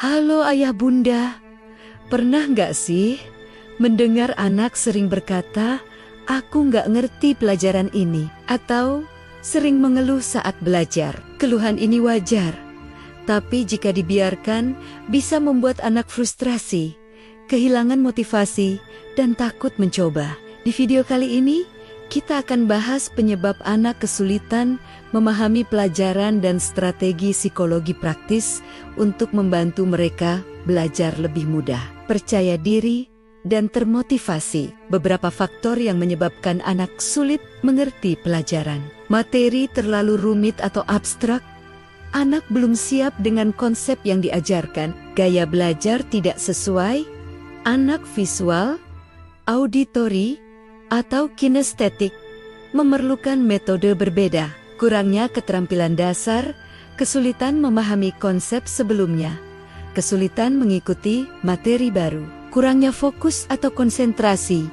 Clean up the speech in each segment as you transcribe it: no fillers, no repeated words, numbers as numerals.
Halo ayah bunda, pernah nggak sih mendengar anak sering berkata, aku nggak ngerti pelajaran ini, atau sering mengeluh saat belajar? Keluhan ini wajar, tapi jika dibiarkan bisa membuat anak frustrasi, kehilangan motivasi, dan takut mencoba. Di video kali ini, kita akan bahas penyebab anak kesulitan memahami pelajaran dan strategi psikologi praktis untuk membantu mereka belajar lebih mudah, percaya diri, dan termotivasi. Beberapa faktor yang menyebabkan anak sulit mengerti pelajaran. Materi terlalu rumit atau abstrak. Anak belum siap dengan konsep yang diajarkan. Gaya belajar tidak sesuai. Anak visual, auditori, atau kinestetik memerlukan metode berbeda. Kurangnya keterampilan dasar, kesulitan memahami konsep sebelumnya, kesulitan mengikuti materi baru, kurangnya fokus atau konsentrasi,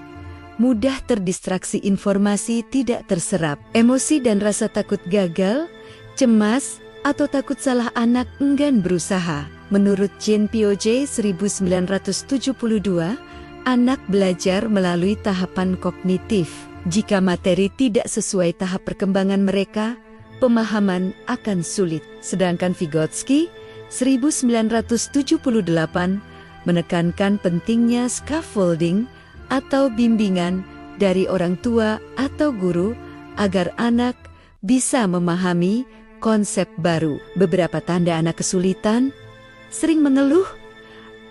mudah terdistraksi informasi tidak terserap, emosi dan rasa takut gagal, cemas, atau takut salah. Anak enggan berusaha. Menurut Jean Piaget 1972, anak belajar melalui tahapan kognitif. Jika materi tidak sesuai tahap perkembangan mereka, pemahaman akan sulit. Sedangkan Vygotsky 1978 menekankan pentingnya scaffolding atau bimbingan dari orang tua atau guru agar anak bisa memahami konsep baru. Beberapa tanda anak kesulitan: sering mengeluh,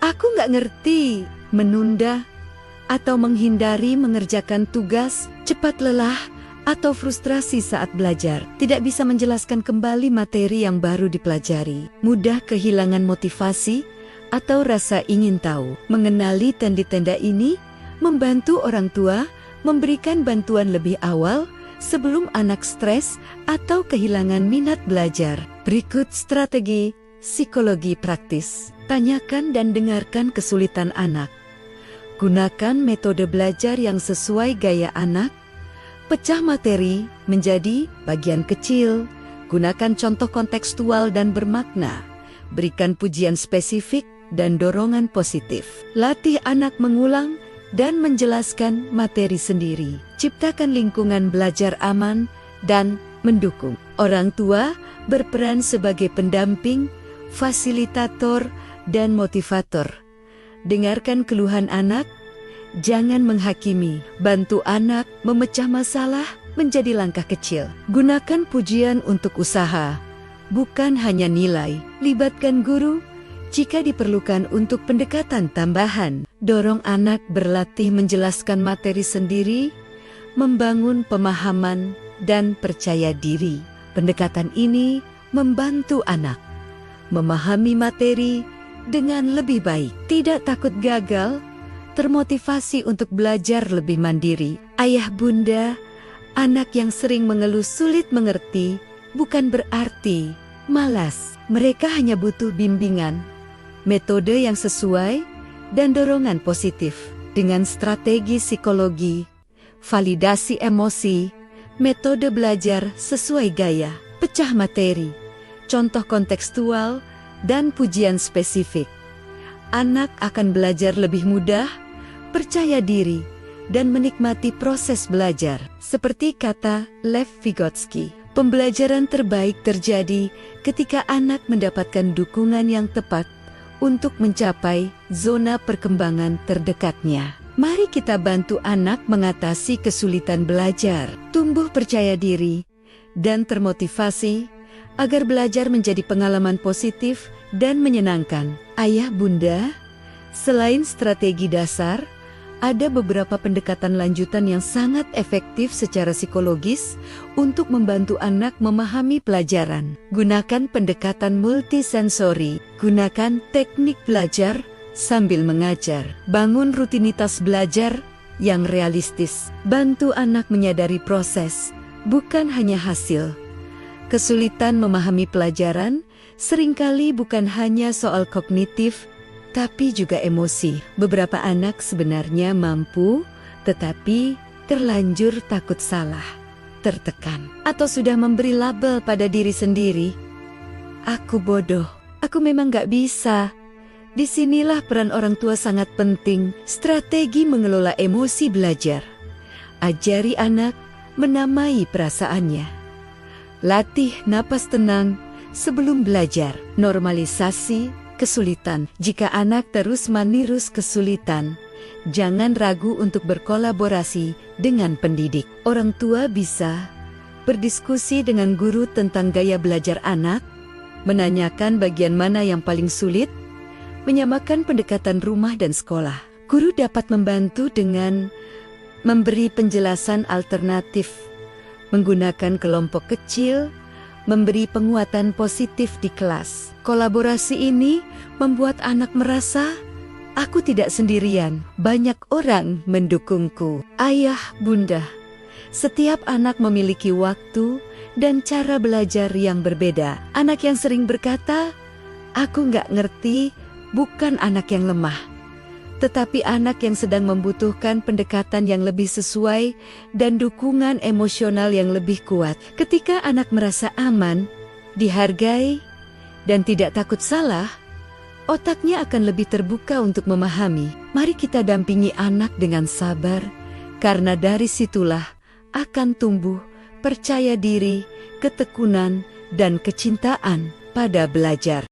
aku nggak ngerti, menunda atau menghindari mengerjakan tugas, cepat lelah atau frustrasi saat belajar, tidak bisa menjelaskan kembali materi yang baru dipelajari, mudah kehilangan motivasi atau rasa ingin tahu. Mengenali tanda-tanda ini membantu orang tua memberikan bantuan lebih awal sebelum anak stres atau kehilangan minat belajar. Berikut strategi psikologi praktis. Tanyakan dan dengarkan kesulitan anak. Gunakan metode belajar yang sesuai gaya anak. Pecah materi menjadi bagian kecil. Gunakan contoh kontekstual dan bermakna. Berikan pujian spesifik dan dorongan positif. Latih anak mengulang dan menjelaskan materi sendiri. Ciptakan lingkungan belajar aman dan mendukung. Orang tua berperan sebagai pendamping, fasilitator, dan motivator. Dengarkan keluhan anak, jangan menghakimi. Bantu anak memecah masalah menjadi langkah kecil. Gunakan pujian untuk usaha, bukan hanya nilai. Libatkan guru jika diperlukan untuk pendekatan tambahan. Dorong anak berlatih menjelaskan materi sendiri, membangun pemahaman dan percaya diri. Pendekatan ini membantu anak memahami materi dengan lebih baik, tidak takut gagal, termotivasi untuk belajar lebih mandiri. Ayah bunda, anak yang sering mengeluh sulit mengerti bukan berarti malas. Mereka hanya butuh bimbingan, metode yang sesuai, dan dorongan positif. Dengan strategi psikologi, validasi emosi, metode belajar sesuai gaya, pecah materi, contoh kontekstual, dan pujian spesifik, anak akan belajar lebih mudah, percaya diri, dan menikmati proses belajar. Seperti kata Lev Vygotsky, pembelajaran terbaik terjadi ketika anak mendapatkan dukungan yang tepat untuk mencapai zona perkembangan terdekatnya. Mari kita bantu anak mengatasi kesulitan belajar, tumbuh percaya diri, dan termotivasi agar belajar menjadi pengalaman positif dan menyenangkan. Ayah bunda, selain strategi dasar, ada beberapa pendekatan lanjutan yang sangat efektif secara psikologis untuk membantu anak memahami pelajaran. Gunakan pendekatan multisensori. Gunakan teknik belajar sambil mengajar. Bangun rutinitas belajar yang realistis. Bantu anak menyadari proses, bukan hanya hasil. Kesulitan memahami pelajaran seringkali bukan hanya soal kognitif, tapi juga emosi. Beberapa anak sebenarnya mampu, tetapi terlanjur takut salah, tertekan, atau sudah memberi label pada diri sendiri. Aku bodoh, aku memang gak bisa. Disinilah peran orang tua sangat penting, strategi mengelola emosi belajar. Ajari anak menamai perasaannya. Latih napas tenang sebelum belajar. Normalisasi kesulitan. Jika anak terus menerus kesulitan, jangan ragu untuk berkolaborasi dengan pendidik. Orang tua bisa berdiskusi dengan guru tentang gaya belajar anak, menanyakan bagian mana yang paling sulit, menyamakan pendekatan rumah dan sekolah. Guru dapat membantu dengan memberi penjelasan alternatif, menggunakan kelompok kecil, memberi penguatan positif di kelas. Kolaborasi ini membuat anak merasa, aku tidak sendirian, banyak orang mendukungku. Ayah, bunda, setiap anak memiliki waktu dan cara belajar yang berbeda. Anak yang sering berkata, aku nggak ngerti, bukan anak yang lemah, tetapi anak yang sedang membutuhkan pendekatan yang lebih sesuai dan dukungan emosional yang lebih kuat. Ketika anak merasa aman, dihargai, dan tidak takut salah, otaknya akan lebih terbuka untuk memahami. Mari kita dampingi anak dengan sabar, karena dari situlah akan tumbuh percaya diri, ketekunan, dan kecintaan pada belajar.